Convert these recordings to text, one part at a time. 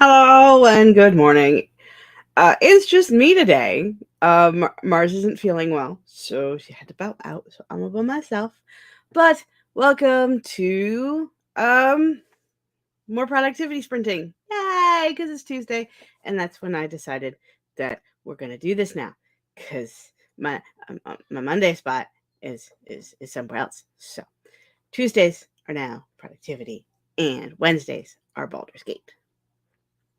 Hello and good morning. It's just me today. Mars isn't feeling well, so she had to bow out. So I'm all by myself. But welcome to more productivity sprinting. Yay! Because it's Tuesday, and that's when I decided that we're gonna do this now. Because my Monday spot is somewhere else. So Tuesdays are now productivity, and Wednesdays are Baldur's Gate.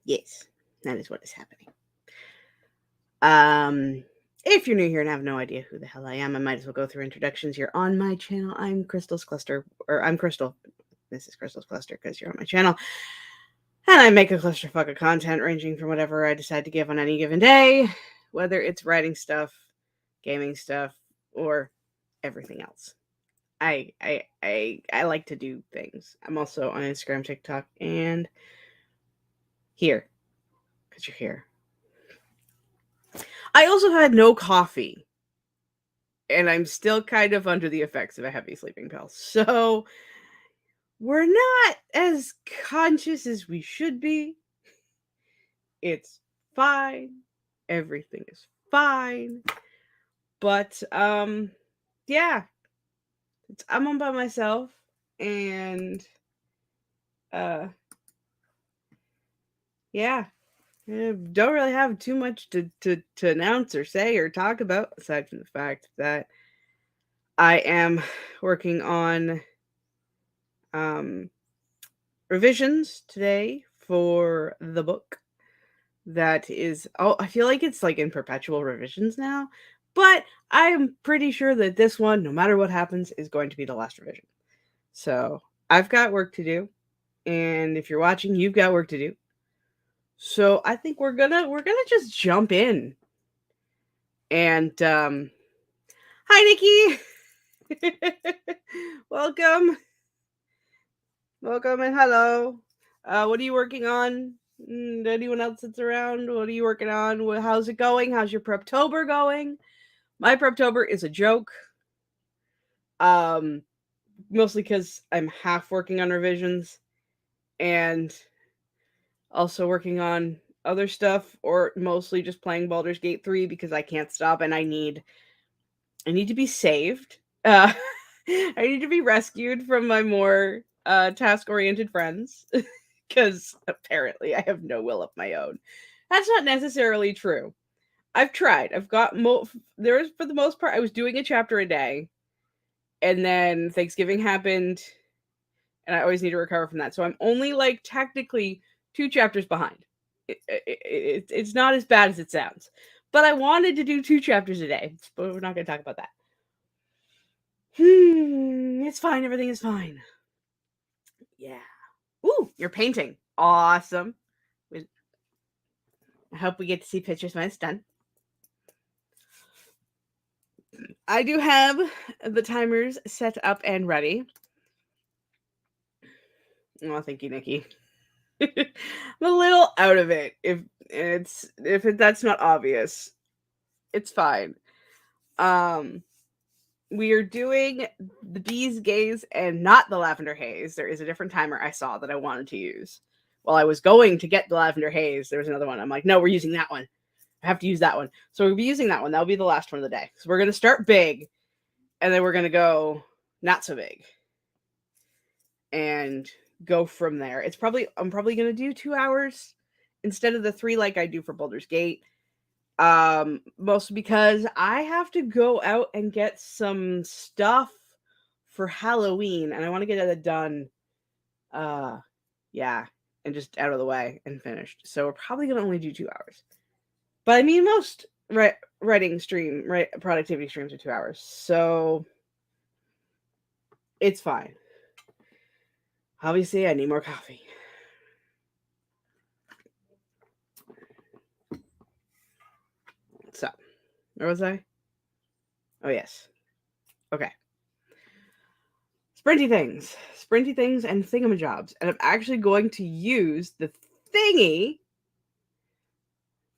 Yes, that is what is happening. If you're new here and have no idea who the hell I am, I might as well go through introductions. You're on my channel. I'm Crystal's Cluster, or I'm Crystal. This is Crystal's Cluster because you're on my channel. And I make a clusterfuck of content ranging from whatever I decide to give on any given day, whether it's writing stuff, gaming stuff, or everything else. I like to do things. I'm also on Instagram, TikTok, and here because you're here. I also had no coffee, and I'm still kind of under the effects of a heavy sleeping pill. So we're not as conscious as we should be. It's fine. Everything is fine. But yeah. I'm on by myself, and yeah. Don't really have too much to announce or say or talk about, aside from the fact that I am working on revisions today for the book that is, I feel like it's like in perpetual revisions now, but I'm pretty sure that this one, no matter what happens, is going to be the last revision. So I've got work to do, and if you're watching, you've got work to do. So I think we're gonna just jump in. And hi Nikki. welcome and hello. What are you working on? Anyone else that's around? What are you working on? How's it going? How's your Preptober going? My Preptober is a joke. Mostly because I'm half working on revisions and also working on other stuff, or mostly just playing Baldur's Gate 3 because I can't stop and I need to be saved. I need to be rescued from my more task-oriented friends because apparently I have no will of my own. That's not necessarily true. I've tried. I've got there's, for the most part, I was doing a chapter a day, and then Thanksgiving happened, and I always need to recover from that. So I'm only like technically 2 chapters behind. It's not as bad as it sounds, but I wanted to do 2 chapters a day. But we're not going to talk about that. It's fine. Everything is fine. Yeah. Ooh, you're painting. Awesome. I hope we get to see pictures when it's done. I do have the timers set up and ready. Oh, thank you, Nikki. I'm a little out of it. If that's not obvious, it's fine. We are doing the Bee's Gaze and not the Lavender Haze. There is a different timer I saw that I wanted to use. While I was going to get the Lavender Haze, there was another one. I'm like, no, we're using that one. I have to use that one. So we'll be using that one. That'll be the last one of the day. So we're going to start big, and then we're going to go not so big and go from there. I'm probably going to do 2 hours instead of the 3 like I do for Baldur's Gate. Mostly because I have to go out and get some stuff for Halloween, and I want to get it done. Yeah, and just out of the way and finished. So we're probably gonna only do 2 hours. But I mean, most productivity streams are 2 hours, so it's fine. Obviously, I need more coffee. So, where was I? Oh, yes. Okay. Sprinty things and thingamajobs. And I'm actually going to use the thingy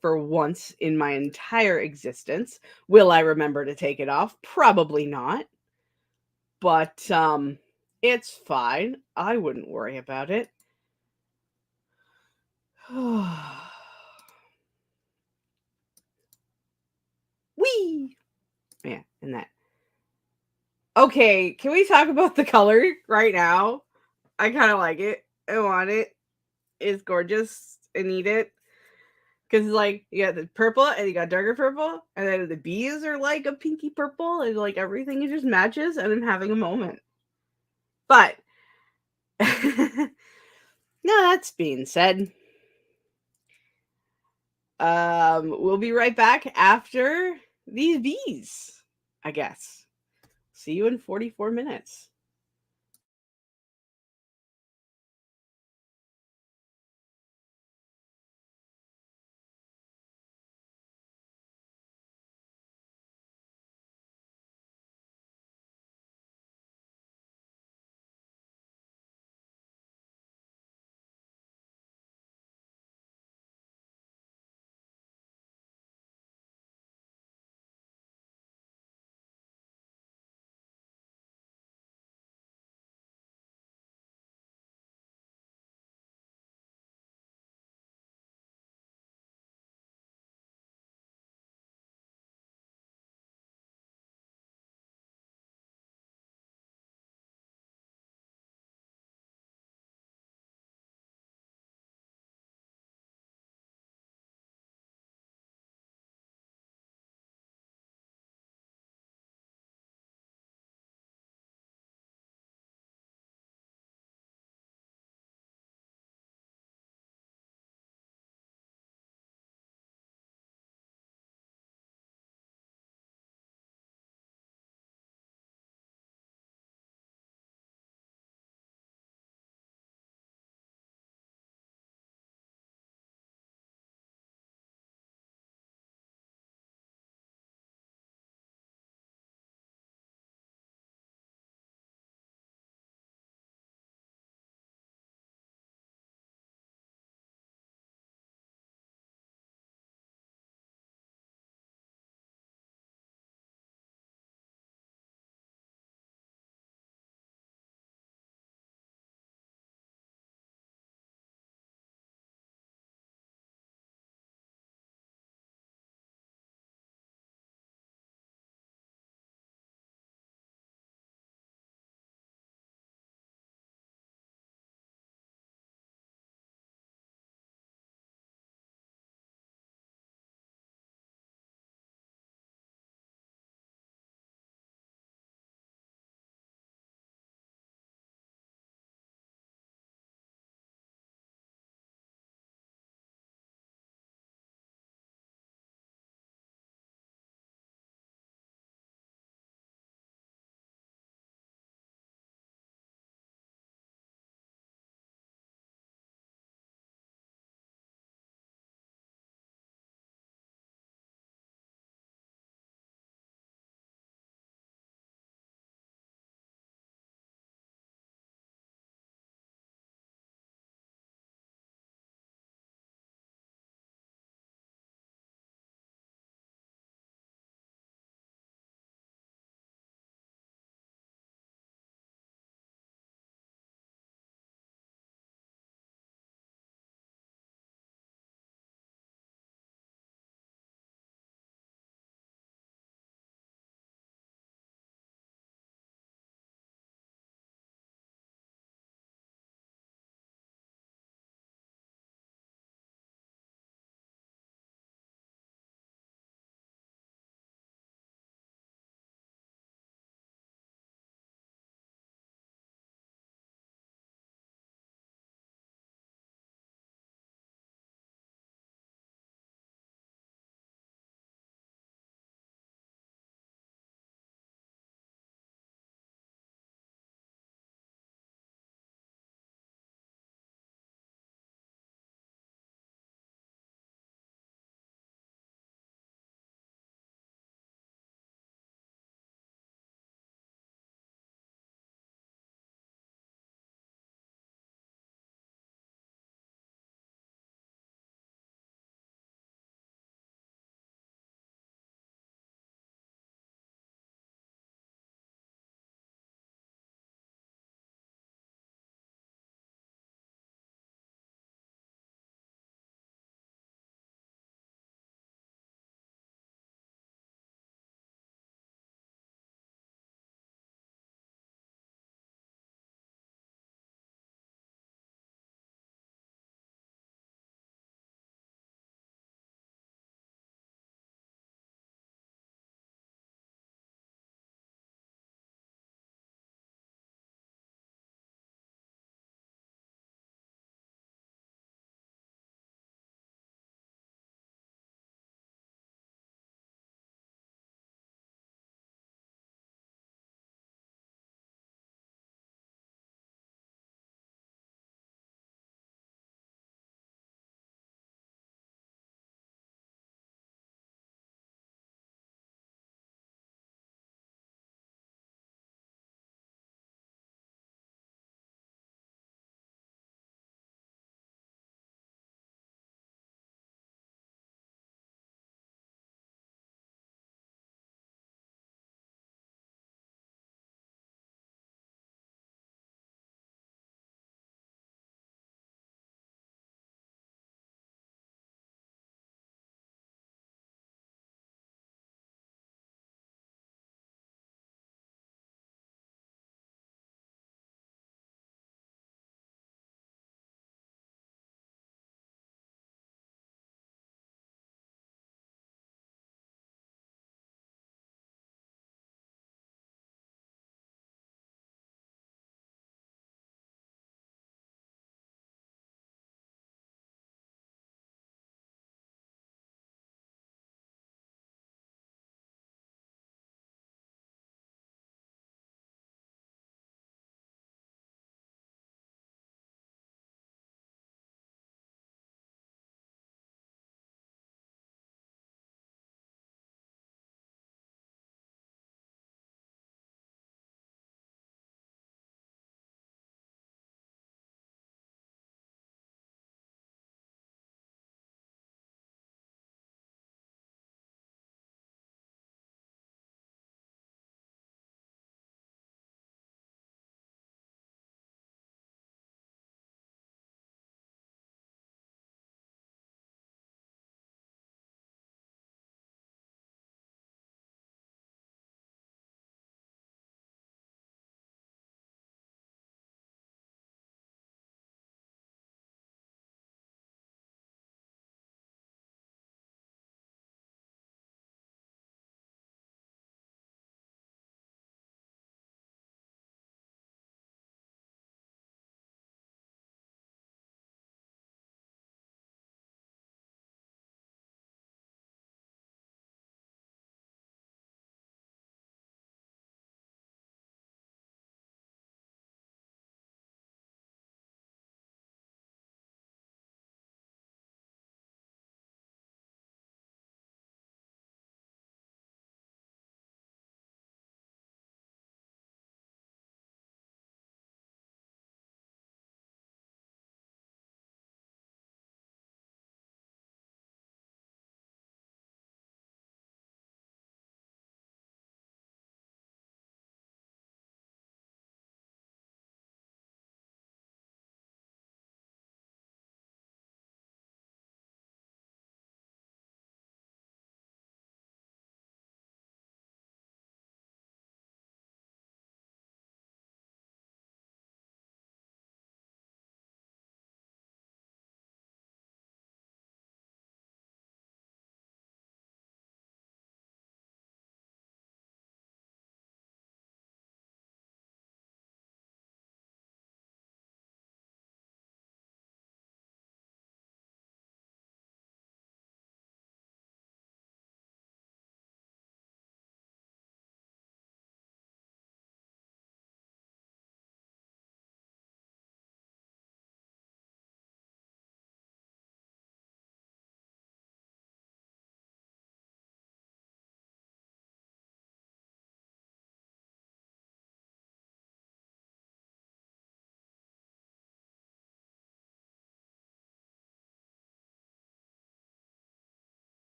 for once in my entire existence. Will I remember to take it off? Probably not. But it's fine. I wouldn't worry about it. Wee! Yeah, and that. Okay, can we talk about the color right now? I kind of like it. I want it. It's gorgeous. I need it. Because, like, you got the purple and you got darker purple, and then the bees are like a pinky purple, and like everything just matches, and I'm having a moment. But, no, that's being said. We'll be right back after these bees, I guess. See you in 44 minutes.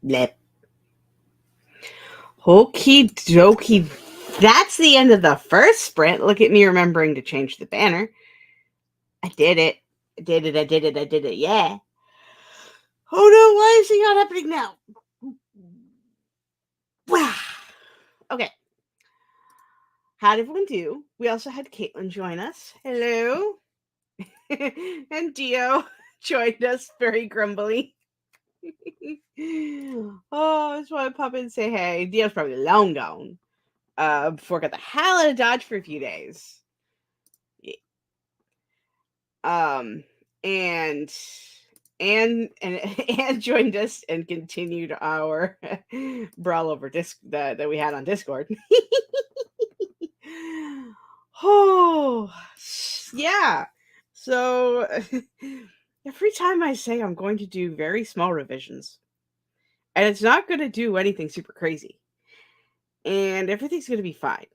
Blip. Okie dokie. That's the end of the first sprint. Look at me remembering to change the banner. I did it. I did it. I did it. I did it. Yeah. Oh no, why is it not happening now? Wow. Okay. How did everyone do? We also had Caitlin join us. Hello. And Dio joined us very grumbly. Oh, I just want to pop in and say hey. Dio's probably long gone. Before I got the hell out of Dodge for a few days. Yeah. And and joined us and continued our brawl over disc that we had on Discord. Oh yeah. So every time I say I'm going to do very small revisions, and it's not going to do anything super crazy, and everything's going to be fine,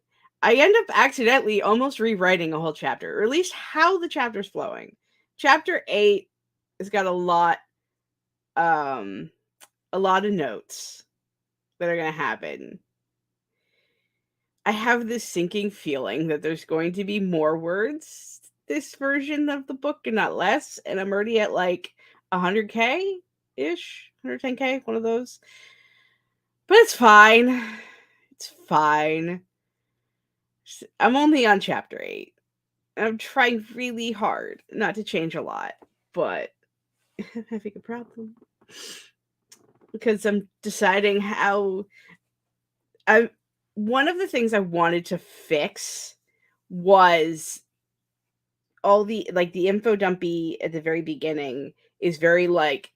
I end up accidentally almost rewriting a whole chapter, or at least how the chapter's flowing. Chapter 8 has got a lot of notes that are going to happen. I have this sinking feeling that there's going to be more words this version of the book and not less, and I'm already at like 100k ish, 110k, one of those. But it's fine. It's fine. I'm only on chapter 8. I'm trying really hard not to change a lot, but I'm having a problem because I'm deciding how one of the things I wanted to fix was all the info dumpy at the very beginning is very like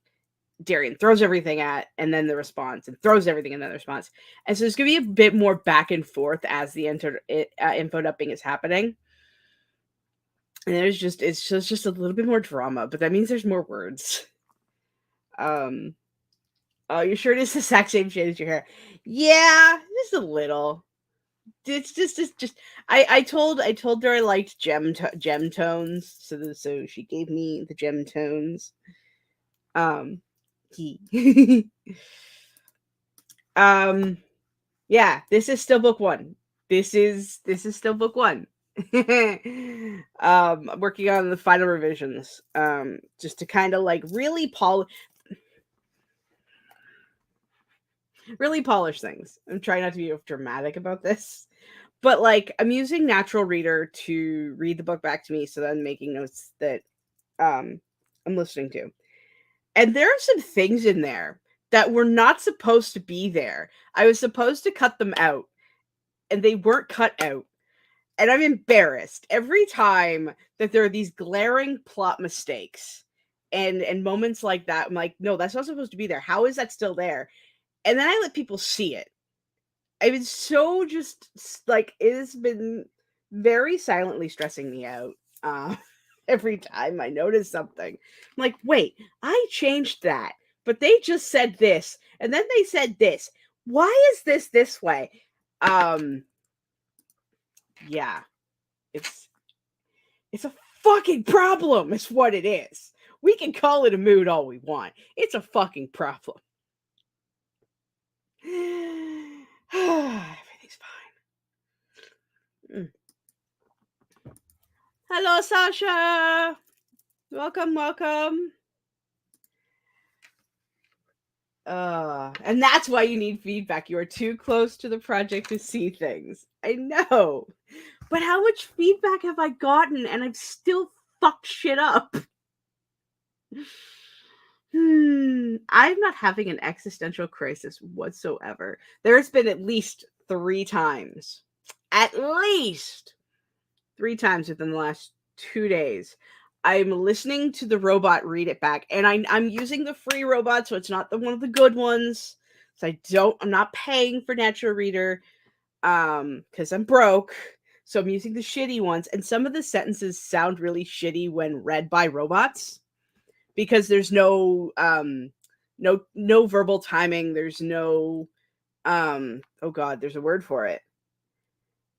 Darian throws everything at and then the response, and throws everything and then the response. And so there's going to be a bit more back and forth as the info dumping is happening. And it's just a little bit more drama, but that means there's more words. Oh, your shirt is the exact same shade as your hair. Yeah, just a little. It's just I told her I liked gem tones, so she gave me the gem tones. Yeah, this is still book 1. This is still book 1. I'm working on the final revisions, just to kind of like really polish things. I'm trying not to be dramatic about this, but like I'm using Natural Reader to read the book back to me, so that I'm making notes that I'm listening to. And there are some things in there that were not supposed to be there. I was supposed to cut them out, and they weren't cut out. And I'm embarrassed every time that there are these glaring plot mistakes and moments like that. I'm like, no, that's not supposed to be there. How is that still there? And then I let people see it. I've been so just like, it has been very silently stressing me out. Every time I notice something, I'm like, wait, I changed that, but they just said this, and then they said this. Why is this way? Yeah, it's a fucking problem. Is what it is. We can call it a mood all we want. It's a fucking problem. Everything's fine. Hello, Sasha. Welcome. And that's why you need feedback. You are too close to the project to see things. I know. But how much feedback have I gotten and I've still fucked shit up? I'm not having an existential crisis whatsoever. There's been at least 3 times. At least 3 times within the last 2 days. I'm listening to the robot read it back, and I'm using the free robot, so it's not one of the good ones. So I'm not paying for Natural Reader, because I'm broke. So I'm using the shitty ones, and some of the sentences sound really shitty when read by robots because there's no verbal timing. There's no oh god, there's a word for it.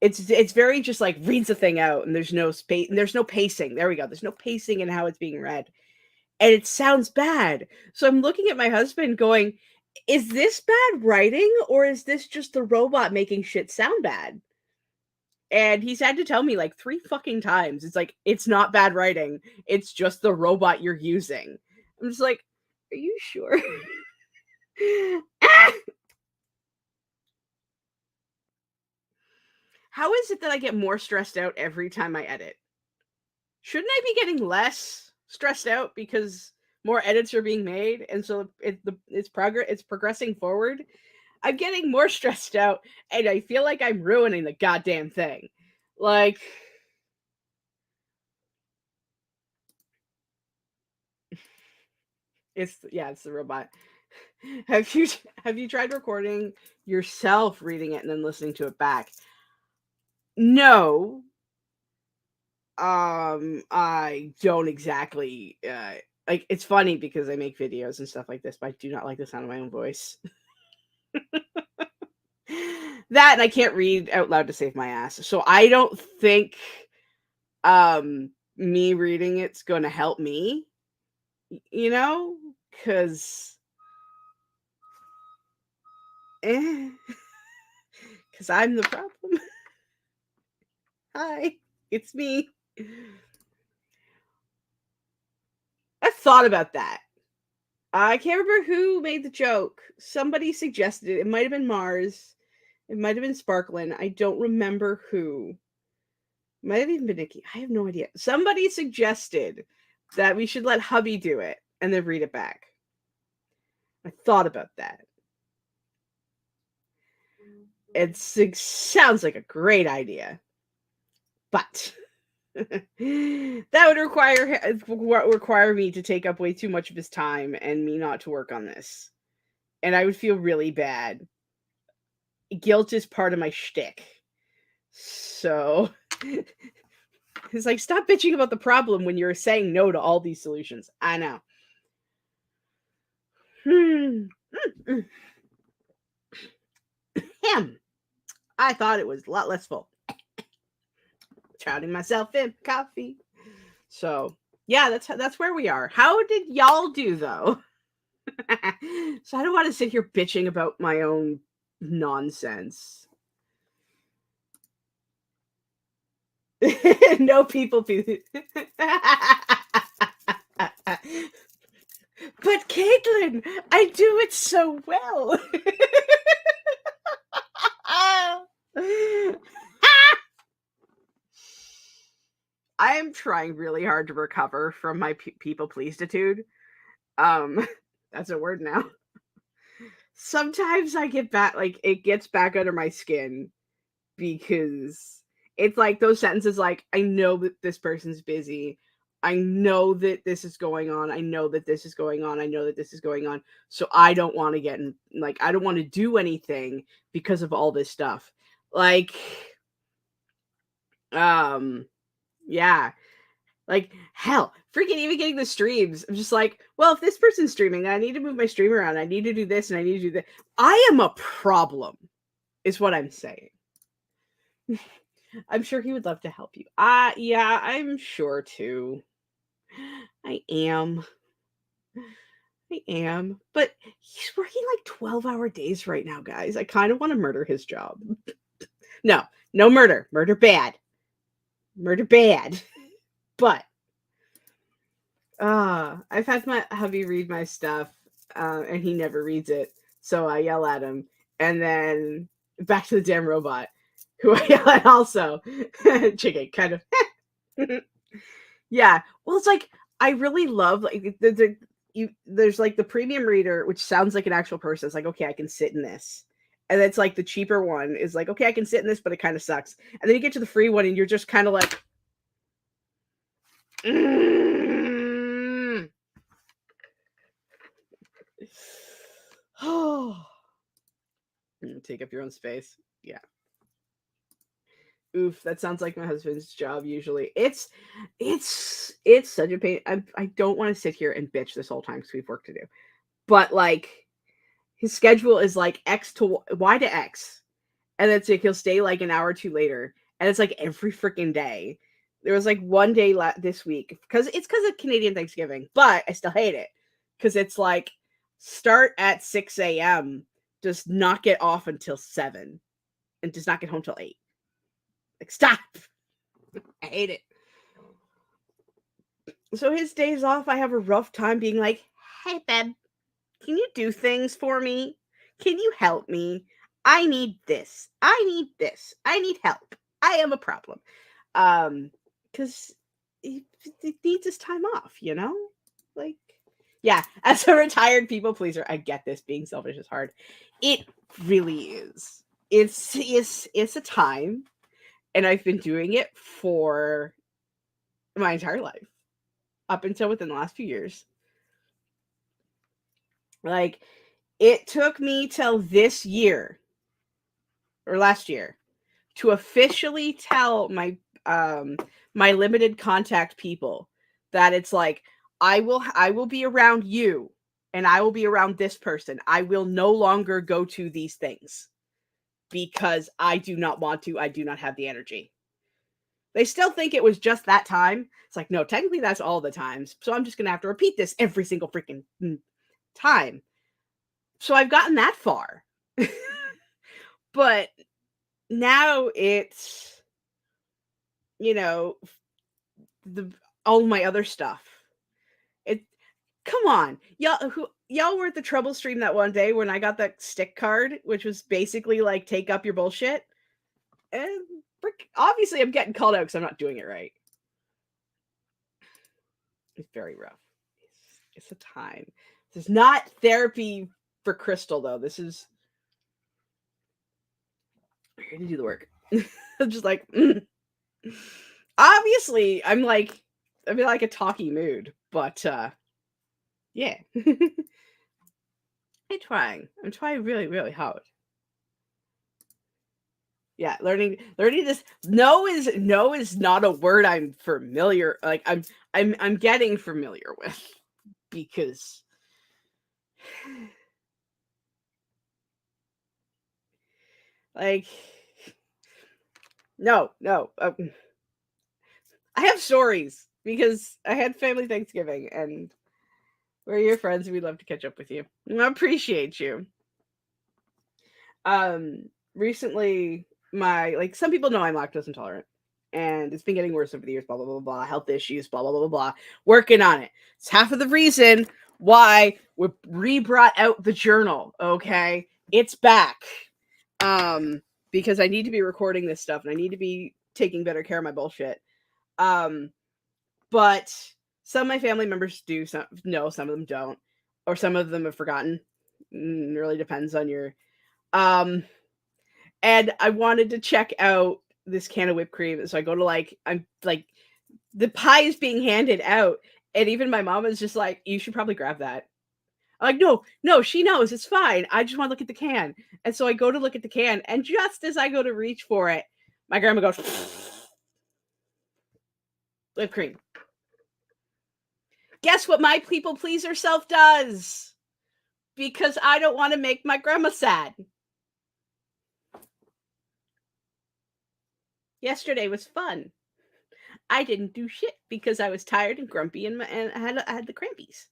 It's very just like reads the thing out, and there's no space, and there's no pacing. There we go. There's no pacing in how it's being read, and it sounds bad. So I'm looking at my husband going, is this bad writing or is this just the robot making shit sound bad? And he's had to tell me like 3 fucking times. It's like, it's not bad writing. It's just the robot you're using. I'm just like, are you sure? Ah! How is it that I get more stressed out every time I edit? Shouldn't I be getting less stressed out because more edits are being made and so it's progressing forward? I'm getting more stressed out and I feel like I'm ruining the goddamn thing. Like, it's the robot. Have you have you tried recording yourself reading it and then listening to it back? No. I don't exactly like, it's funny because I make videos and stuff like this, but I do not like the sound of my own voice. That and I can't read out loud to save my ass. So I don't think me reading it's going to help me, you know, cuz eh, cuz I'm the problem. Hi, it's me. I thought about that. I can't remember who made the joke. Somebody suggested it. It might have been Mars. It might have been Sparklin. I don't remember who. Might have even been Nikki. I have no idea. Somebody suggested that we should let hubby do it and then read it back. I thought about that. It sounds like a great idea. But that would require me to take up way too much of his time and me not to work on this. And I would feel really bad. Guilt is part of my shtick. So it's like, stop bitching about the problem when you're saying no to all these solutions. I know. Him. I thought it was a lot less full. Drowning myself in coffee. So yeah, that's where we are. How did y'all do though? So I don't want to sit here bitching about my own nonsense. No people. But Caitlin, I do it so well. I am trying really hard to recover from my people pleaseitude. That's a word now. Sometimes I get back, like it gets back under my skin because it's like those sentences like, I know that this person's busy. I know that this is going on. I know that this is going on. I know that this is going on. So I don't want to get in, like, I don't want to do anything because of all this stuff. Like, yeah. Like, hell, freaking even getting the streams. I'm just like, well, if this person's streaming, I need to move my stream around. I need to do this and I need to do that. I am a problem, is what I'm saying. I'm sure he would love to help you. Yeah, I'm sure too. I am. But he's working like 12-hour days right now, guys. I kind of want to murder his job. No murder. Murder bad. Murder bad. But I've had my hubby read my stuff, and he never reads it. So I yell at him. And then back to the damn robot, who I yell at also. Chicken, kind of. Yeah. Well, it's like, I really love, like, there's like the premium reader, which sounds like an actual person. It's like, okay, I can sit in this. And it's like the cheaper one is like, okay, I can sit in this, but it kind of sucks. And then you get to the free one and you're just kind of like, oh, take up your own space. Yeah. Oof, that sounds like my husband's job usually. It's such a pain. I don't want to sit here and bitch this whole time because we've work to do. But like, his schedule is like X to Y to X. And it's like he'll stay like an hour or two later. And it's like every freaking day. There was like one day this week because of Canadian Thanksgiving, but I still hate it because it's like start at 6 a.m., does not get off until 7, and does not get home till 8. Like, stop! I hate it. So his days off, I have a rough time being like, hey, babe, can you do things for me? Can you help me? I need this. I need this. I need help. I am a problem. Because he needs his time off, you know? Like, yeah, as a retired people pleaser, I get this. Being selfish is hard. It really is. It's a time, and I've been doing it for my entire life, up until within the last few years. Like, it took me till this year or last year to officially tell my limited contact people that it's like, I will be around you, and I will be around this person. I will no longer go to these things because I do not want to. I do not have the energy. They still think it was just that time. It's like, no, technically that's all the times. So I'm just going to have to repeat this every single freaking time. So I've gotten that far. But now it's, you know, all my other stuff. It Come on. Y'all were at the trouble stream that one day when I got that stick card, which was basically like, take up your bullshit. And obviously I'm getting called out because I'm not doing it right. It's very rough. It's a time. This is not therapy for Crystal, though. This is, I'm here to do the work. I'm just like, obviously I'm in like a talky mood, but yeah. I'm trying really, really hard. Yeah, learning this. No is not a word I'm familiar, like I'm getting familiar with, because like, no, I have stories because I had family Thanksgiving, and we're your friends. We'd love to catch up with you. I appreciate you. Recently, some people know I'm lactose intolerant, and it's been getting worse over the years. Blah blah blah blah. Health issues. Blah blah blah blah blah. Working on it. It's half of the reason why we re-brought out the journal. Okay, it's back. Because I need to be recording this stuff, and I need to be taking better care of my bullshit. But some of my family members do know, some of them don't, or some of them have forgotten. It really depends on your. And I wanted to check out this can of whipped cream, so I go to I'm like, the pie is being handed out, and even my mom is just like, you should probably grab that. I'm like, no, she knows, it's fine. I just want to look at the can. And so I go to look at the can, and just as I go to reach for it, my grandma goes, whipped cream. Guess what my people pleaser self does? Because I don't want to make my grandma sad. Yesterday was fun. I didn't do shit because I was tired and grumpy, and I had the crampies.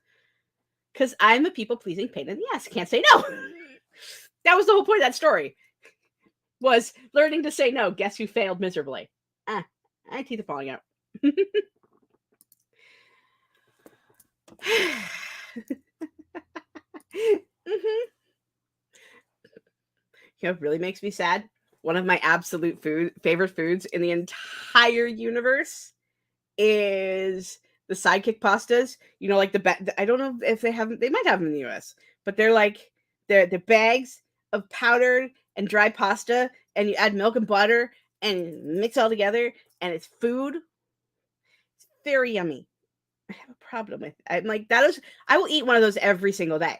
Because I'm a people pleasing pain in the ass. Can't say no. That was the whole point of that story. Was learning to say no. Guess who failed miserably? My teeth are falling out. Mm-hmm. You know what really makes me sad? One of my absolute favorite foods in the entire universe is the sidekick pastas. You know, like I don't know if they might have them in the US, but they're like, they're the bags of powdered and dry pasta, and you add milk and butter and mix it all together, and it's food. It's very yummy. I have a problem with it. I'm like, I will eat one of those every single day.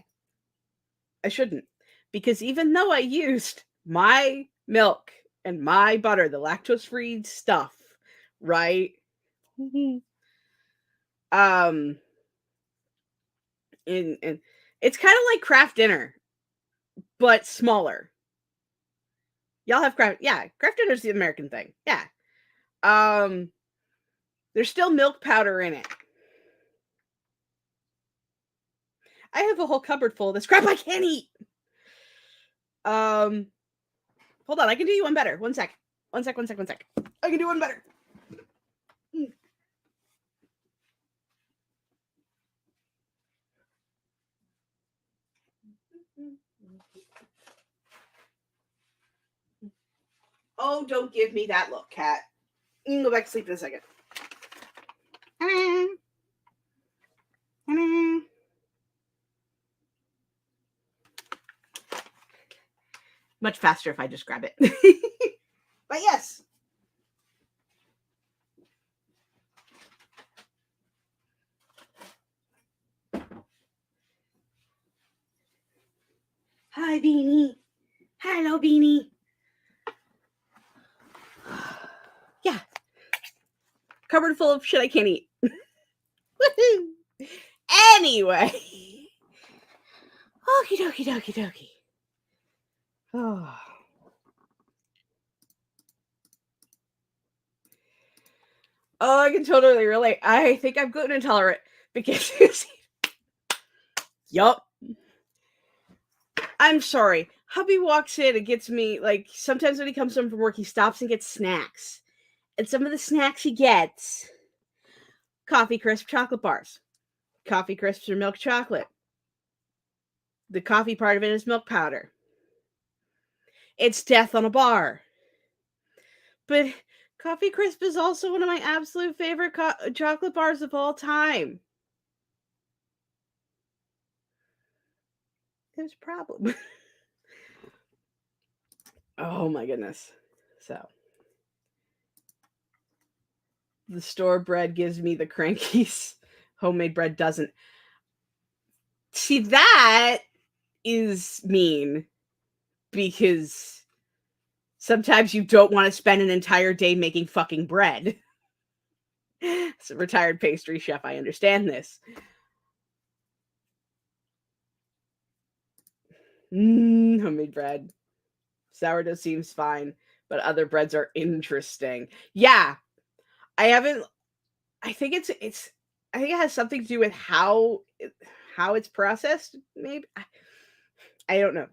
I shouldn't, because even though I used my milk and my butter, the lactose-free stuff, right? And it's kind of like Kraft Dinner, but smaller. Y'all have Kraft Dinner's the American thing. Yeah. There's still milk powder in it. I have a whole cupboard full of this crap I can't eat. Hold on, I can do you one better. One sec. I can do one better. Oh, don't give me that look, cat. You can go back to sleep in a second. Much faster if I just grab it. But yes. Hi, Beanie. Hello, Beanie. Yeah. Cupboard full of shit I can't eat. Anyway. Okie dokie. Oh. Oh, I can totally relate. I think I'm gluten intolerant because yup. I'm sorry. Hubby walks in and gets me, like, sometimes when he comes home from work, he stops and gets snacks. And some of the snacks he gets, coffee crisp chocolate bars. Coffee crisps are milk chocolate. The coffee part of it is milk powder. It's death on a bar. But coffee crisp is also one of my absolute favorite chocolate bars of all time. There's a problem. Oh my goodness. So the store bread gives me the crankies. Homemade bread doesn't. See, that is mean because sometimes you don't want to spend an entire day making fucking bread. As a retired pastry chef, I understand this. Homemade bread. Sourdough seems fine, but other breads are interesting. Yeah. I think it has something to do with how it's processed, maybe. I don't know.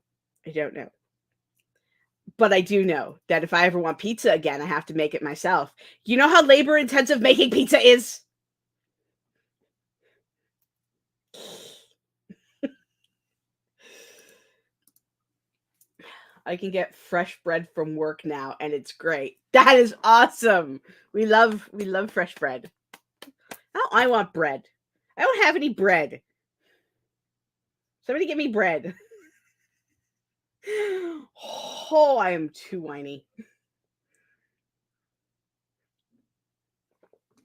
But I do know that if I ever want pizza again, I have to make it myself. You know how labor intensive making pizza is? I can get fresh bread from work now, and it's great. That is awesome. We love fresh bread. Now I want bread. I don't have any bread. Somebody get me bread. Oh, I am too whiny.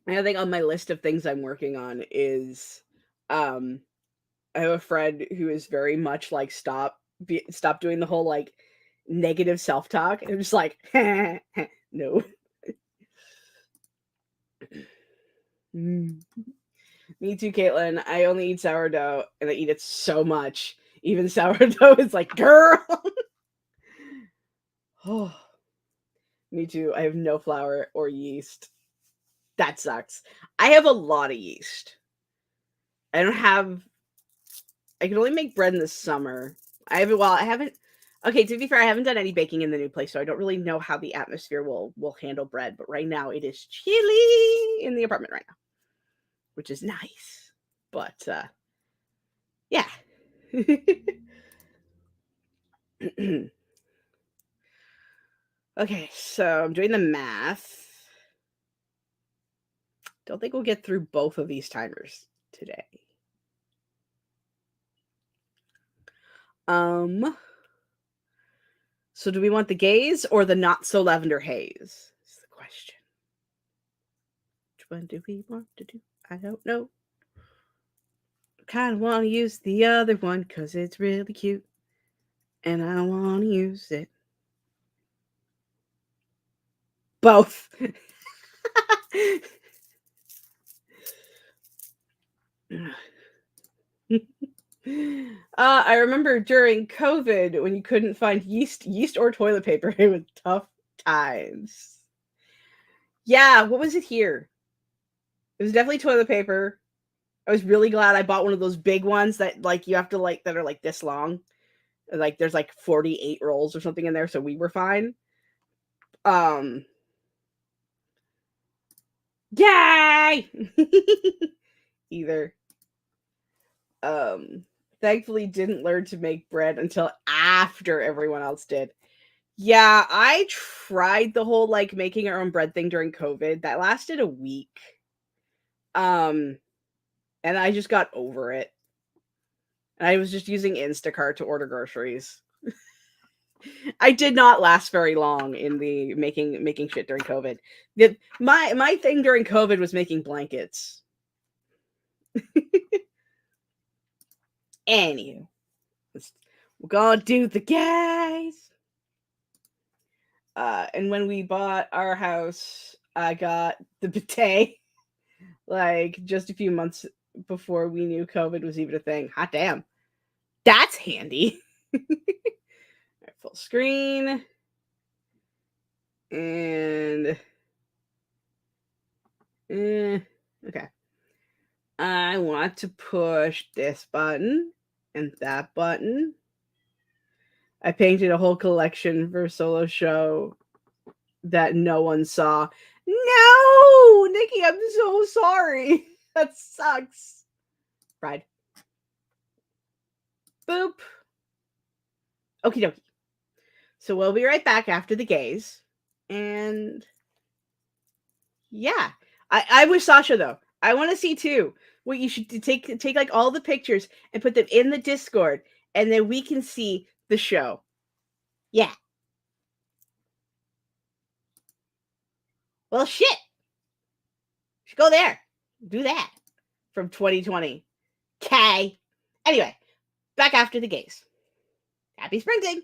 I think on my list of things I'm working on is, I have a friend who is very much like stop doing the whole like negative self-talk. I'm just like, no. Me too, Caitlin. I only eat sourdough and I eat it so much. Even sourdough is like, girl. Oh, me too. I have no flour or yeast. That sucks. I have a lot of yeast. I can only make bread in the summer. I haven't. Okay, to be fair, I haven't done any baking in the new place, so I don't really know how the atmosphere will handle bread. But right now, it is chilly in the apartment right now, which is nice. But yeah. Okay, so I'm doing the math. Don't think we'll get through both of these timers today. So do we want the gaze or the not so lavender haze? Is the question. Which one do we want to do? I don't know. I kind of want to use the other one because it's really cute. And I want to use it. Both. I remember during COVID when you couldn't find yeast or toilet paper, it was tough times. Yeah, what was it here? It was definitely toilet paper. I was really glad I bought one of those big ones that like you have to like that are like this long. Like there's like 48 rolls or something in there, so we were fine. Um Yay! Either. Um Thankfully didn't learn to make bread until after everyone else did. Yeah, I tried the whole like making our own bread thing during COVID. That lasted a week. Um and I just got over it. And I was just using Instacart to order groceries. I did not last very long in the making shit during COVID. My thing during COVID was making blankets. Anywho, we're gonna do the guys. And when we bought our house, I got the bidet like just a few months before we knew COVID was even a thing. Hot damn, that's handy. Right, full screen and okay. I want to push this button and that button. I painted a whole collection for a solo show that no one saw. No, Nikki, I'm so sorry. That sucks. Right. Boop. Okie dokie. So we'll be right back after the gaze. And yeah. I wish Sasha though. I want to see too. What you should take like all the pictures and put them in the Discord, and then we can see the show. Yeah. Well, shit. Should go there. Do that from 2020. Okay. Anyway, back after the gaze. Happy sprinting.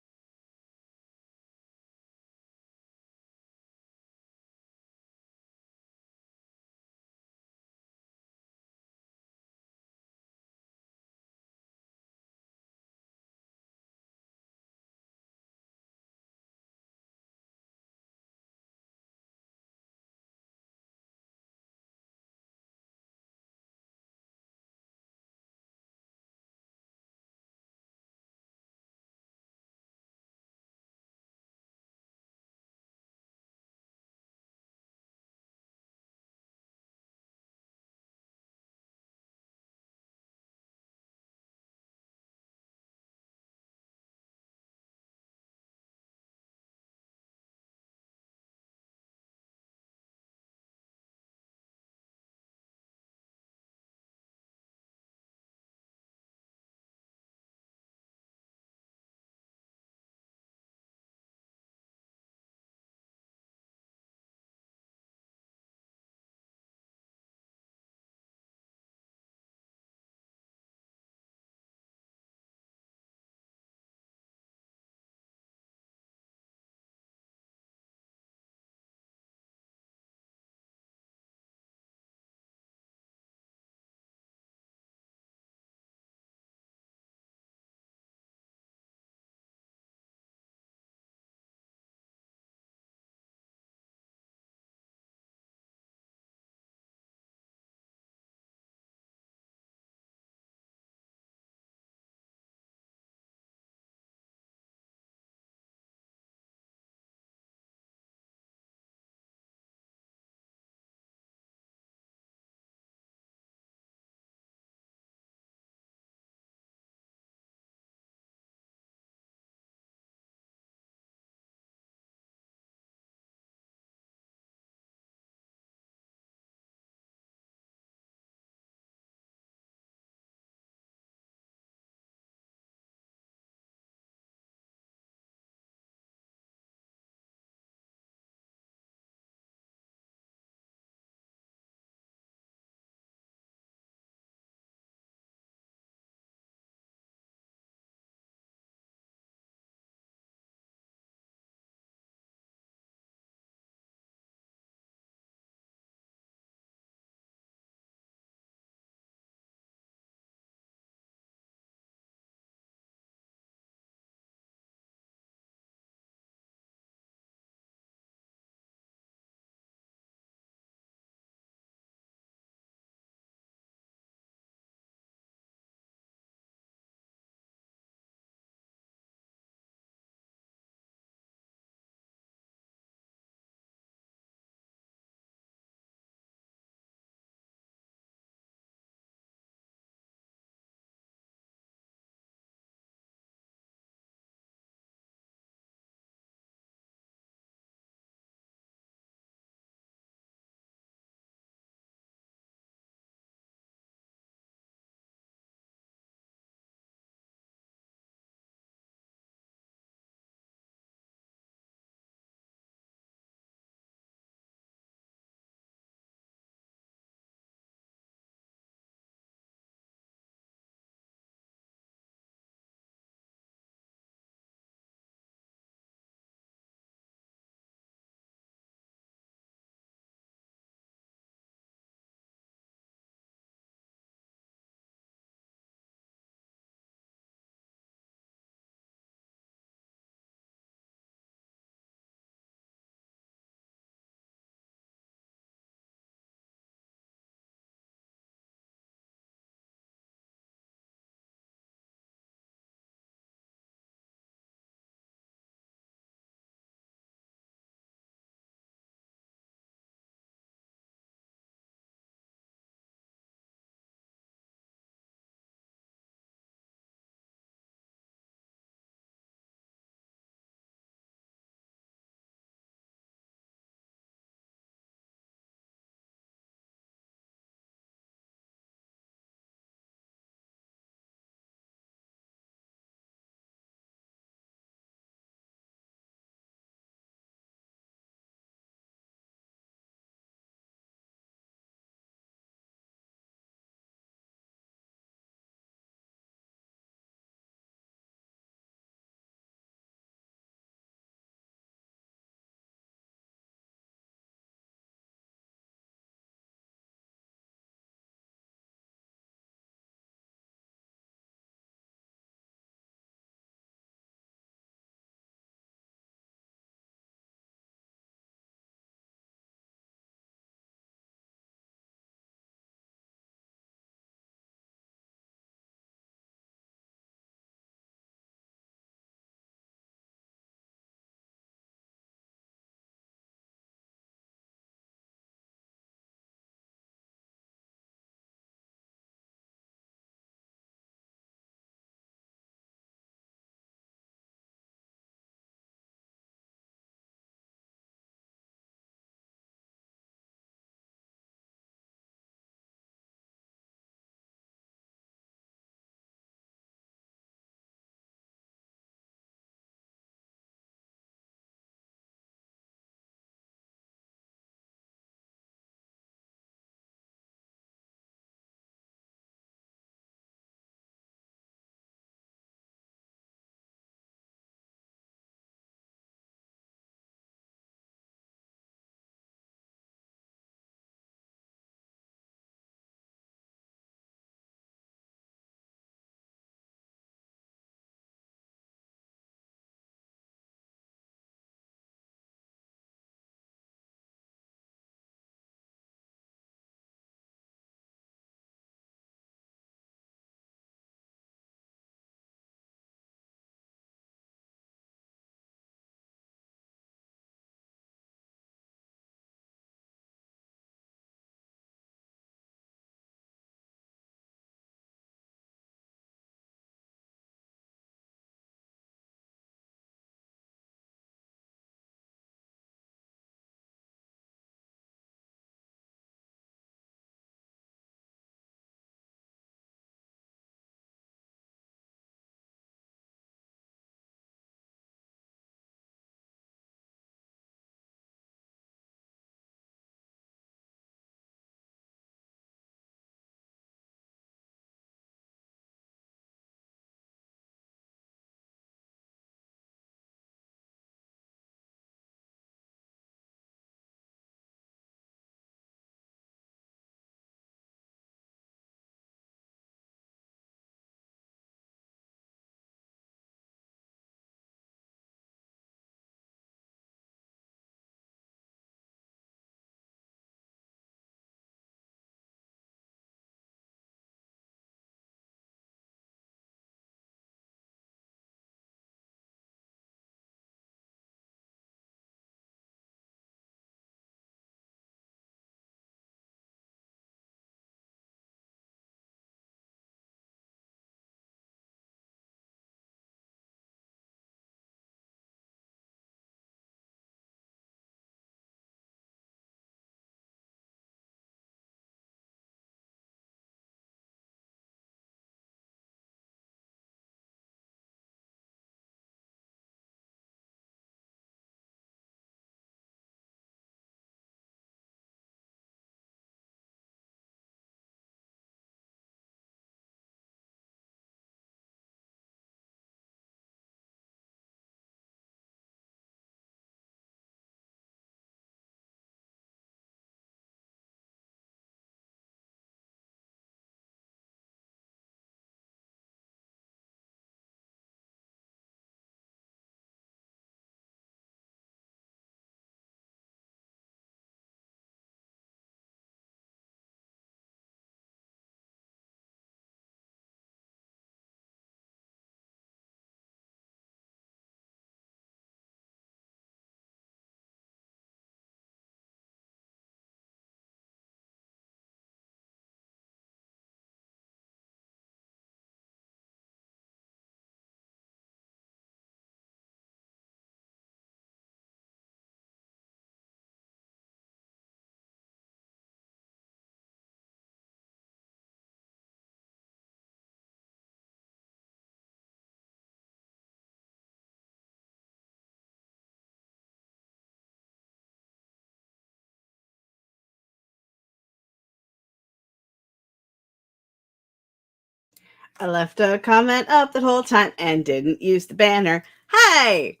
I left a comment up the whole time and didn't use the banner. Hey!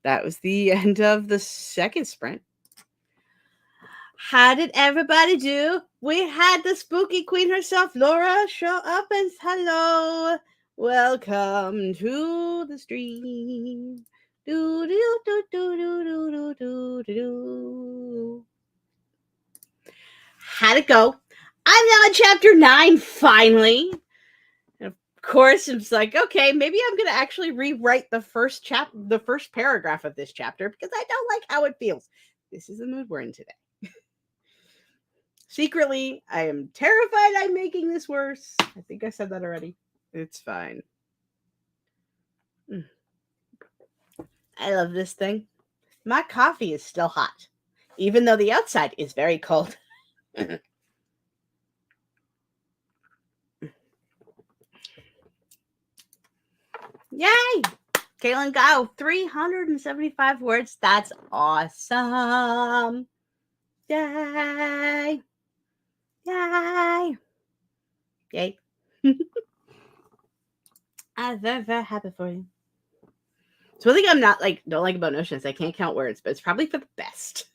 That was the end of the second sprint. How did everybody do? We had the spooky queen herself, Laura, show up and hello. Welcome to the stream. Do do do do do do do do do. How'd it go? I'm now in chapter 9, finally. And of course, it's like, okay, maybe I'm gonna actually rewrite the first paragraph of this chapter because I don't like how it feels. This is the mood we're in today. Secretly, I am terrified I'm making this worse. I think I said that already. It's fine. I love this thing. My coffee is still hot, even though the outside is very cold. Yay! Caitlin, go! 375 words. That's awesome. Yay! Yay! Yay. I'm very, very happy for you. So one thing I'm not don't like about Notion is I can't count words, but it's probably for the best.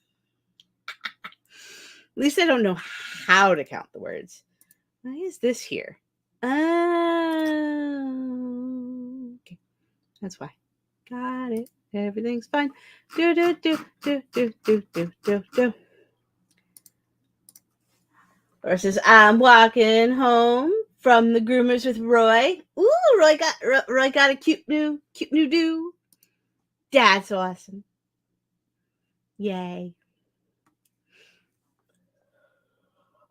At least I don't know how to count the words. Why is this here? Okay. That's why. Got it. Everything's fine. Do do do do do do do do do. Versus I'm walking home from the groomers with Roy. Ooh, Roy got a cute new do. That's awesome. Yay.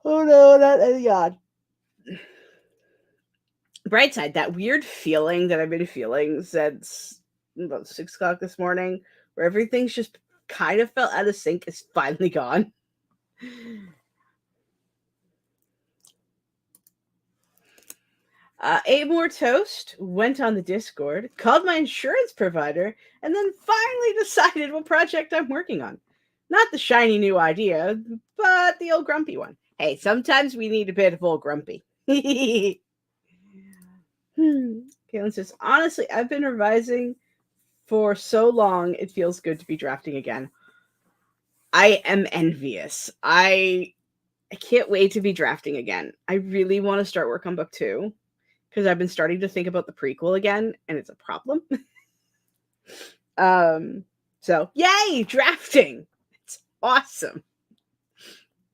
Oh no, not God. Bright side, that weird feeling that I've been feeling since about 6 o'clock this morning, where everything's just kind of felt out of sync, is finally gone. Ate more toast, went on the Discord, called my insurance provider, and then finally decided what project I'm working on. Not the shiny new idea, but the old grumpy one. Hey, sometimes we need a bit of old grumpy. Caitlin says, honestly, I've been revising for so long, it feels good to be drafting again. I am envious. I can't wait to be drafting again. I really want to start work on book 2 because I've been starting to think about the prequel again, and it's a problem. So yay, drafting. It's awesome.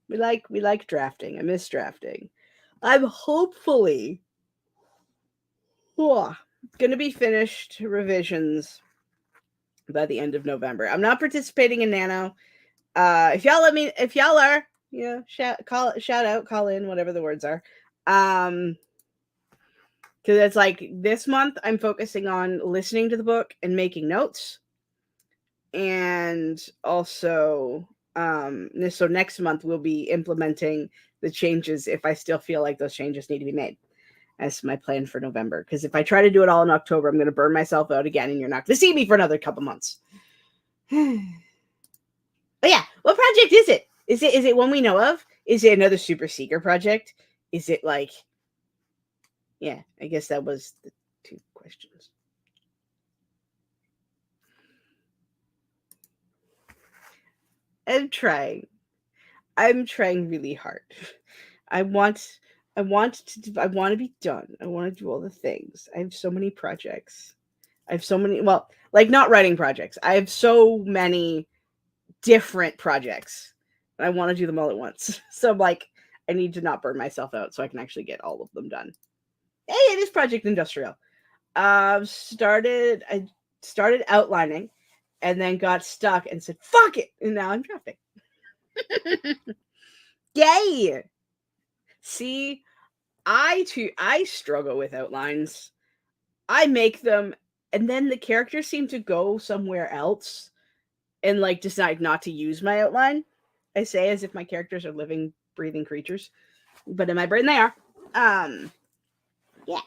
We like drafting. I miss drafting. I'm hopefully gonna be finished revisions by the end of November. I'm not participating in Nano. If y'all are, shout out, call in, whatever the words are. Because it's like this month I'm focusing on listening to the book and making notes. And also, so next month we'll be implementing the changes if I still feel like those changes need to be made. That's my plan for November. Because if I try to do it all in October, I'm going to burn myself out again, and you're not going to see me for another couple months. But yeah, what project is it? Is it one we know of? Is it another super seeker project? Is it like, yeah, I guess that was the 2 questions. I'm trying really hard. I want to be done. I want to do all the things. I have so many projects. I have so many, well, like not writing projects. I have so many different projects. And I want to do them all at once. So I'm like, I need to not burn myself out so I can actually get all of them done. Hey, it is Project Industrial. I started outlining and then got stuck and said, fuck it. And now I'm drafting. Yay! See, I struggle with outlines. I make them and then the characters seem to go somewhere else and like decide not to use my outline. I say as if my characters are living, breathing creatures, but in my brain they are. Yeah.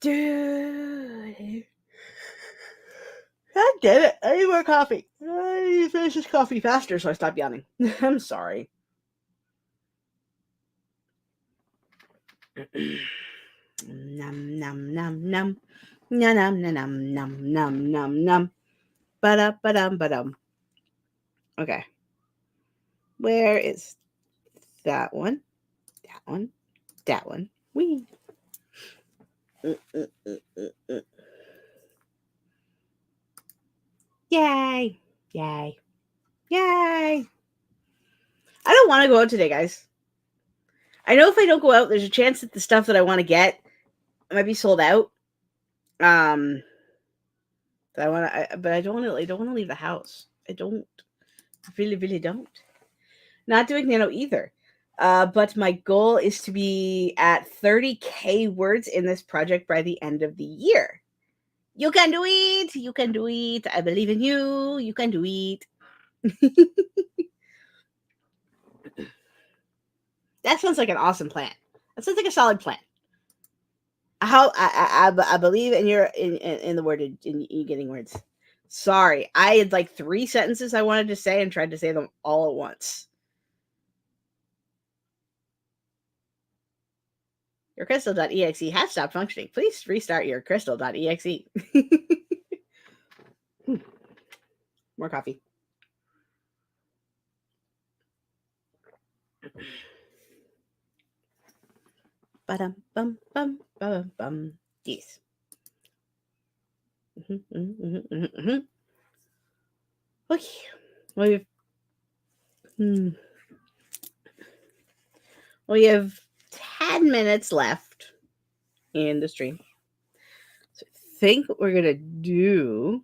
Dude. God damn it. I need more coffee. I need to finish this coffee faster so I stop yawning. I'm sorry. Num num num num. Num num num num num num num. Ba-dum ba-dum ba-dum. Okay. Where is that one? That one. That one. Wee. Yay. Yay. Yay. I don't want to go out today, guys. I know if I don't go out, there's a chance that the stuff that I want to get might be sold out. But I don't want to. I don't want to leave the house. I don't. Really, really don't. Not doing nano either. But my goal is to be at 30K words in this project by the end of the year. You can do it. You can do it. I believe in you. You can do it. That sounds like an awesome plan. That sounds like a solid plan. I believe in your in the word in getting words. Sorry, I had like 3 sentences I wanted to say and tried to say them all at once. Your crystal.exe has stopped functioning. Please restart your crystal.exe. More coffee. Ba-dum, bum, bum, bum, bum. Yes. Okay. We have 10 minutes left in the stream. So I think what we're going to do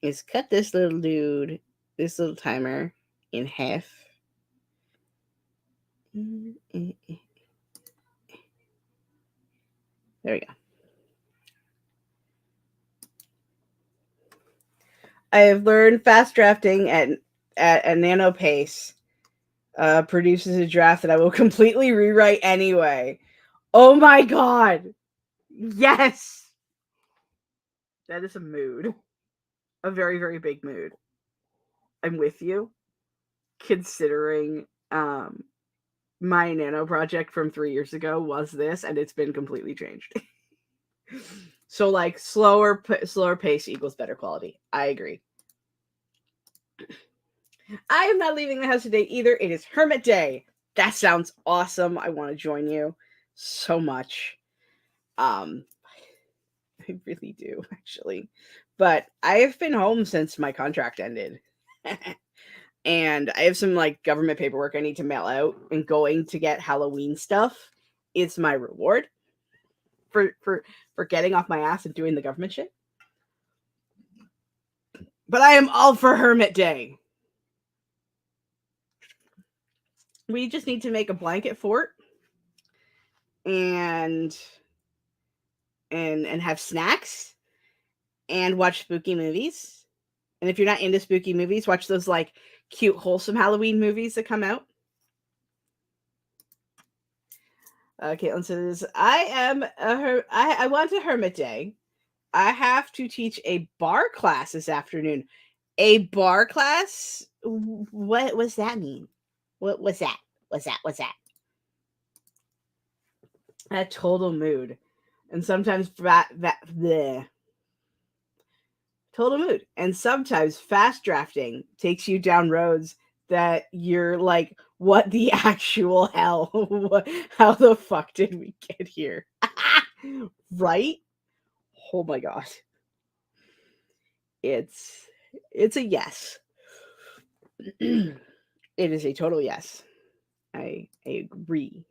is cut this little dude, this little timer, in half. There we go. I have learned fast drafting at a nano pace produces a draft that I will completely rewrite anyway. Oh my god! Yes! That is a mood. A very, very big mood. I'm with you. Considering my nano project from 3 years ago was this, and it's been completely changed. So like slower pace equals better quality. I agree. I am not leaving the house today either. It is Hermit Day. That sounds awesome. I want to join you so much. I really do, actually. But I have been home since my contract ended. And I have some like government paperwork I need to mail out, and going to get Halloween stuff is my reward for getting off my ass and doing the government shit. But I am all for Hermit Day. We just need to make a blanket fort and have snacks and watch spooky movies. And if you're not into spooky movies, watch those like cute, wholesome Halloween movies that come out. Caitlin says, I want a Hermit Day. I have to teach a bar class this afternoon. A bar class? What does that mean? What's that? What's that? A total mood. And sometimes total mood. And sometimes fast drafting takes you down roads that you're like, what the actual hell? How the fuck did we get here? Right? Oh my god. It's a yes. It is a total yes. I agree.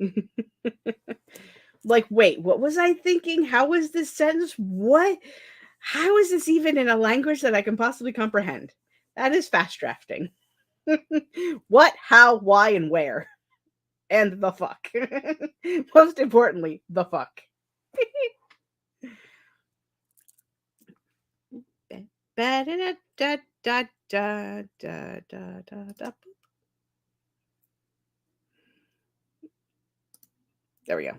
Like, wait, what was I thinking? How was this sentence? What? How is this even in a language that I can possibly comprehend? That is fast drafting. What, how, why, and where? And the fuck. Most importantly, the fuck. There we go.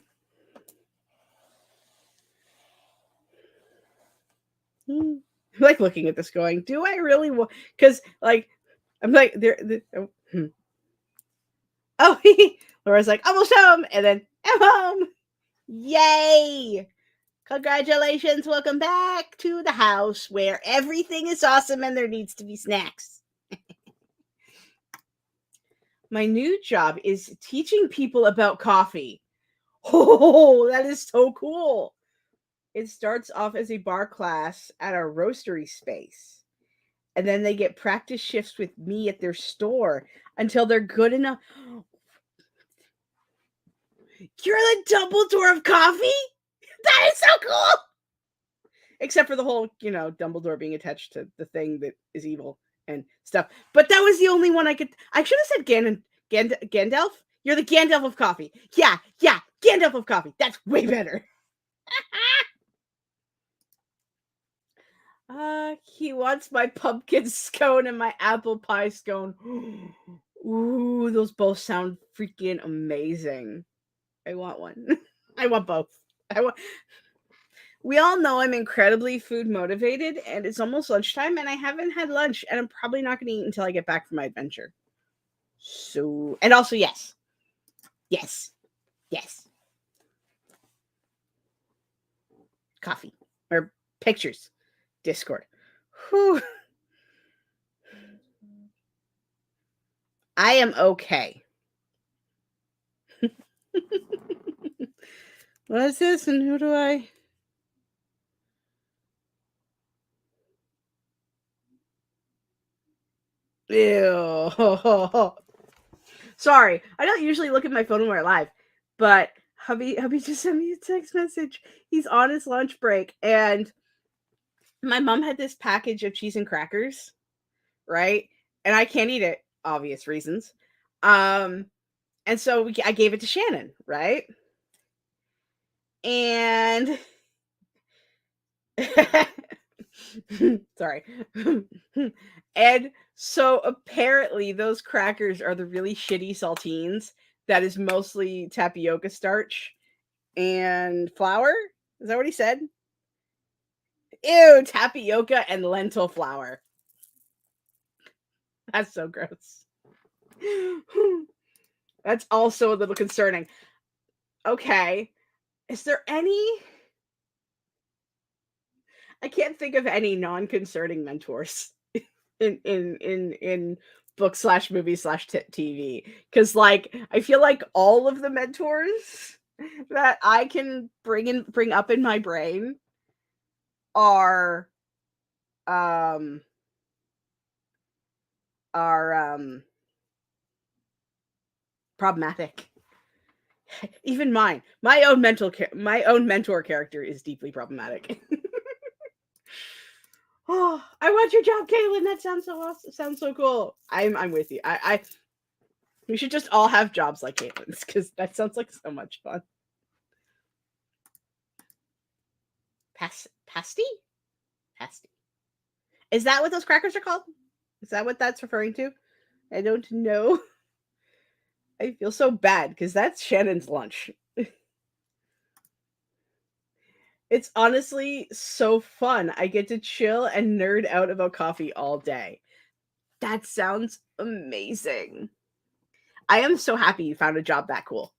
I like looking at this going, do I really want, because like I'm like oh Where I was like, almost home, and then I'm home. Yay! Congratulations, welcome back to the house where everything is awesome and there needs to be snacks. My new job is teaching people about coffee. Oh, that is so cool. It starts off as a bar class at our roastery space. And then they get practice shifts with me at their store until they're good enough. You're the Dumbledore of coffee? That is so cool. Except for the whole, Dumbledore being attached to the thing that is evil and stuff. But that was the only one I should have said Gandalf. You're the Gandalf of coffee. Yeah, Gandalf of coffee. That's way better. He wants my pumpkin scone and my apple pie scone. Ooh, those both sound freaking amazing. I want one. I want both. We all know I'm incredibly food motivated, and it's almost lunchtime, and I haven't had lunch, and I'm probably not going to eat until I get back from my adventure. So, and also, yes. Coffee or pictures, Discord. Whew. I am okay. What is this, and who do I? Ew. Sorry, I don't usually look at my phone when we're live, but hubby just sent me a text message. He's on his lunch break, and my mom had this package of cheese and crackers, right? And I can't eat it, obvious reasons. And so I gave it to Shannon, right? And sorry. And so apparently those crackers are the really shitty saltines that is mostly tapioca starch and flour. Is that what he said? Ew, tapioca and lentil flour. That's so gross. That's also a little concerning. Okay. Is there any? I can't think of any non-concerning mentors in book/movie/TV, because I feel like all of the mentors that I can bring up in my brain are problematic. Even my own mentor character is deeply problematic. Oh, I want your job, Caitlin. That sounds so awesome. Sounds so cool. I'm with you. We should just all have jobs like Caitlin's, because that sounds like so much fun. Pasty? Is that what those crackers are called? Is that what that's referring to? I don't know. I feel so bad because that's Shannon's lunch. It's honestly so fun. I get to chill and nerd out about coffee all day. That sounds amazing. I am so happy you found a job that cool.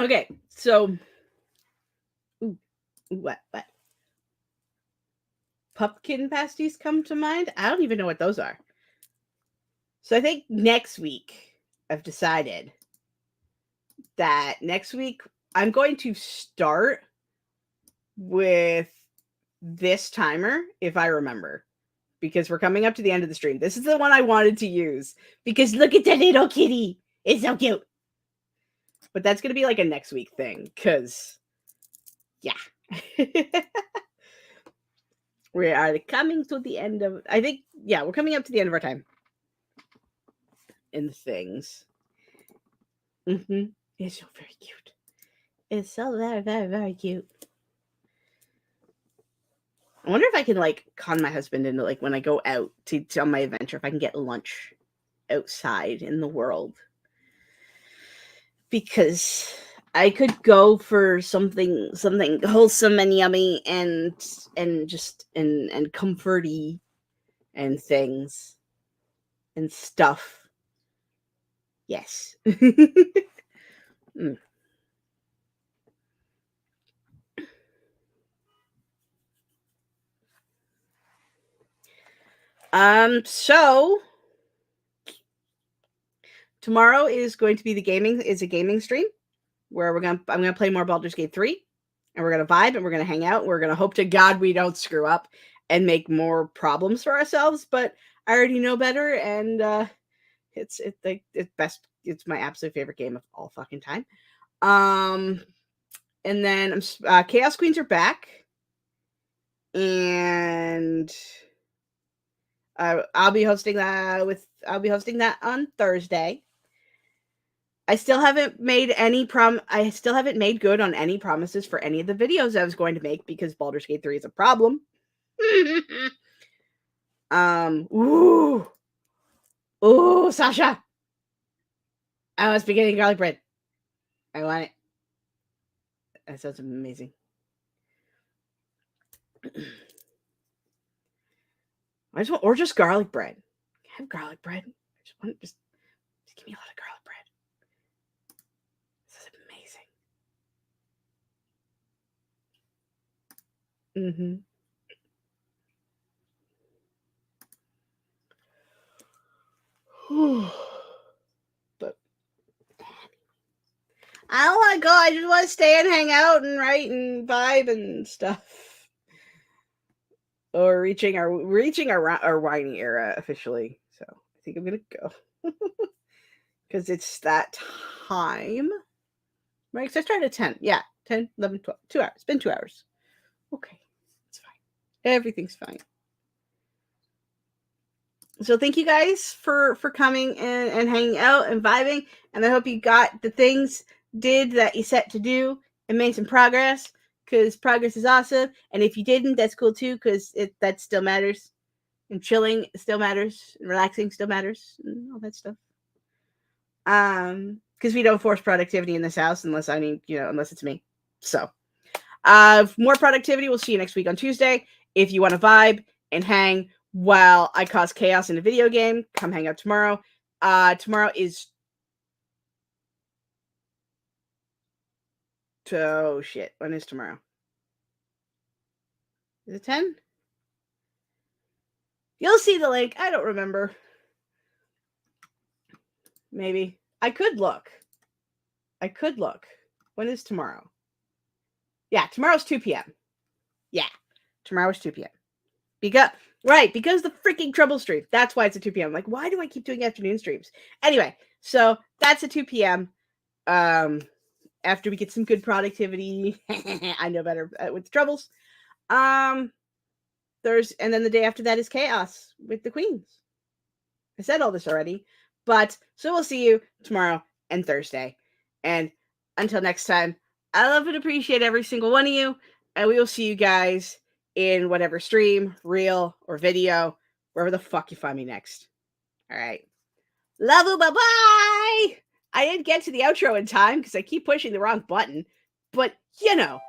Okay, so what? Pumpkin pasties come to mind? I don't even know what those are. So I think next week I've decided that next week I'm going to start with this timer if I remember, because we're coming up to the end of the stream. This is the one I wanted to use because look at that little kitty. It's so cute. But that's going to be like a next week thing because, yeah. We are coming to the end of, I think, yeah, we're coming up to the end of our time in things. It's so very cute. It's so very, very, very cute. I wonder if I can con my husband into when I go out to on my adventure, if I can get lunch outside in the world, because I could go for something wholesome and yummy and just and comforty, and things and stuff. Yes. Mm. So tomorrow is going to be a gaming stream where I'm gonna play more Baldur's Gate 3, and we're gonna vibe and we're gonna hang out. We're gonna hope to God we don't screw up and make more problems for ourselves, but I already know better, and it's best. It's my absolute favorite game of all fucking time. And then Chaos Queens are back, and I'll be hosting that on Thursday. I still haven't made good on any promises for any of the videos I was going to make because Baldur's Gate 3 is a problem. Ooh, Sasha, I was beginning garlic bread. I want it. That sounds amazing. Or just garlic bread. Have garlic bread. Just give me a lot of garlic bread. This is amazing. But I don't want to go. I just want to stay and hang out and write and vibe and stuff. Or reaching our whiny era officially. So I think I'm gonna go because it's that time. Right? Because I started at 10. Yeah, 10, 11, 12. 2 hours. It's been 2 hours. Okay, it's fine. Everything's fine. So thank you guys for coming and hanging out and vibing, and I hope you got the things did that you set to do and made some progress, because progress is awesome. And if you didn't, that's cool too, because that still matters, and chilling still matters, and relaxing still matters, and all that stuff. Because we don't force productivity in this house unless it's me. So more productivity. We'll see you next week on Tuesday. If you want to vibe and hang while I cause chaos in a video game, come hang out tomorrow. Tomorrow is... Oh, shit. When is tomorrow? Is it 10? You'll see the link. I don't remember. Maybe. I could look. When is tomorrow? Yeah, tomorrow's 2 p.m. Yeah, tomorrow's 2 p.m. Because the freaking Trouble stream. That's why it's at 2 p.m. Like, why do I keep doing afternoon streams? Anyway, so that's at 2 p.m. After we get some good productivity. I know better with the Troubles. And then the day after that is Chaos with the Queens. I said all this already, but so we'll see you tomorrow and Thursday. And until next time, I love and appreciate every single one of you, and we will see you guys in whatever stream, reel, or video, wherever the fuck you find me next. All right. Love you. Bye-bye. I didn't get to the outro in time because I keep pushing the wrong button, but you know.